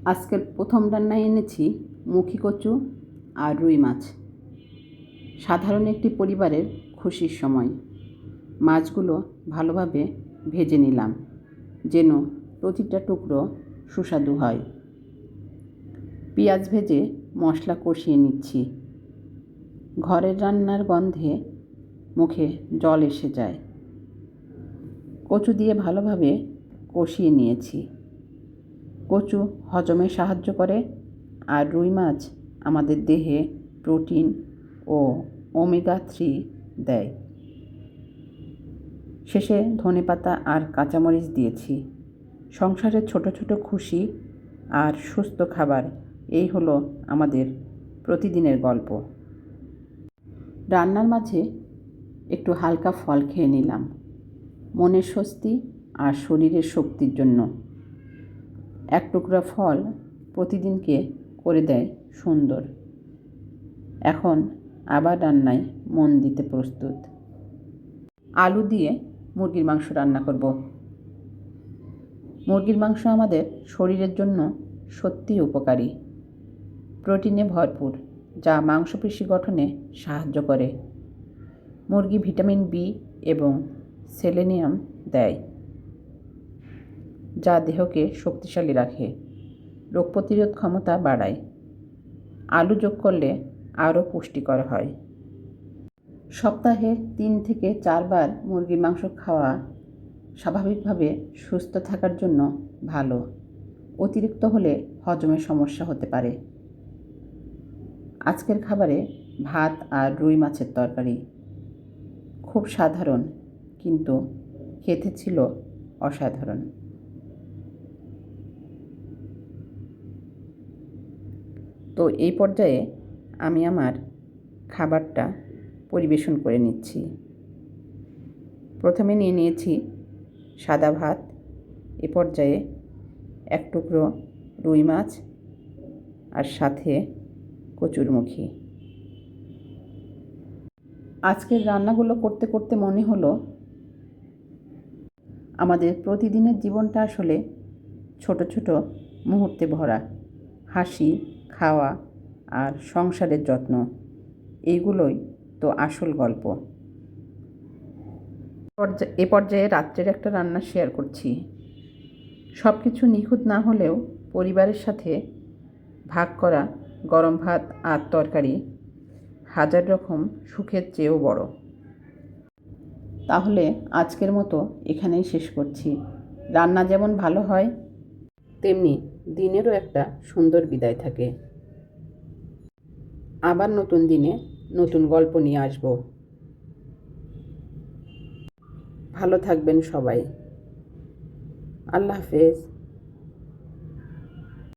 আজকের প্রথম রান্নায় এনেছি মুখী কচু আর রুই মাছ। সাধারণ একটি পরিবারের খুশির সময়। মাছগুলো ভালোভাবে ভেজে নিলাম যেন প্রতিটা টুকরো সুস্বাদু হয়। পেঁয়াজ ভেজে মশলা কষিয়ে নিচ্ছি। ঘরের রান্নার গন্ধে মুখে জল এসে যায়। কচু দিয়ে ভালোভাবে কষিয়ে নিয়েছি। কচু হজমে সাহায্য করে আর রুই মাছ আমাদের দেহে প্রোটিন ও ওমেগা-3 দেয়। শেষে ধনেপাতা আর কাঁচামরিচ দিয়েছি। সংসারের ছোট ছোট খুশি আর সুস্থ খাবার, এই হলো আমাদের প্রতিদিনের গল্প। রান্নার মাঝে একটু হালকা ফল খেয়ে নিলাম, মনের স্বস্তি আর শরীরের শক্তির জন্য। এক টুকরা ফল প্রতিদিনকে করে দেয় সুন্দর। এখন আবার রান্নায় মন দিতে প্রস্তুত। আলু দিয়ে মুরগির মাংস রান্না করব। মুরগির মাংস আমাদের শরীরের জন্য সত্যিই উপকারী। প্রোটিনে ভরপুর, যা মাংসপেশি গঠনে সাহায্য করে। মুরগি ভিটামিন বি এবং সেলেনিয়াম দেয়, যা দেহকে শক্তিশালী রাখে, রোগ প্রতিরোধ ক্ষমতা বাড়ায়। আলু যোগ করলে আরও পুষ্টিকর হয়। সপ্তাহে 3 থেকে 4 বার মুরগির মাংস খাওয়া স্বাভাবিকভাবে সুস্থ থাকার জন্য ভালো। অতিরিক্ত হলে হজমের সমস্যা হতে পারে। আজকের খাবারে ভাত আর রুই মাছের তরকারি। খুব সাধারণ, কিন্তু খেতে ছিল অসাধারণ। তো এই পর্যায়ে আমি আমার খাবারটা পরিবেশন করে নিচ্ছি। প্রথমে নিয়ে নিয়েছি সাদা ভাত, এ পর্যায়ে এক টুকরো রুই মাছ আর সাথে কচুরমুখী। আজকের রান্নাগুলো করতে করতে মনে হলো আমাদের প্রতিদিনের জীবনটা আসলে ছোট ছোট মুহূর্তে ভরা। হাসি, খাওয়া আর সংসারের যত্ন, এইগুলোই তো আসল গল্প। এ পর্যায়ে রাত্রের একটা রান্না শেয়ার করছি। সব কিছু নিখুঁত না হলেও পরিবারের সাথে ভাগ করা গরম ভাত আর তরকারি হাজার রকম সুখের চেয়েও বড়। তাহলে আজকের মতো এখানেই শেষ করছি। রান্না যেমন ভালো হয়, তেমনি দিনেরও একটা সুন্দর বিদায় থাকে। আবার নতুন দিনে নতুন গল্প নিয়ে আসব। ভালো থাকবেন সবাই। আল্লাহ হাফেজ।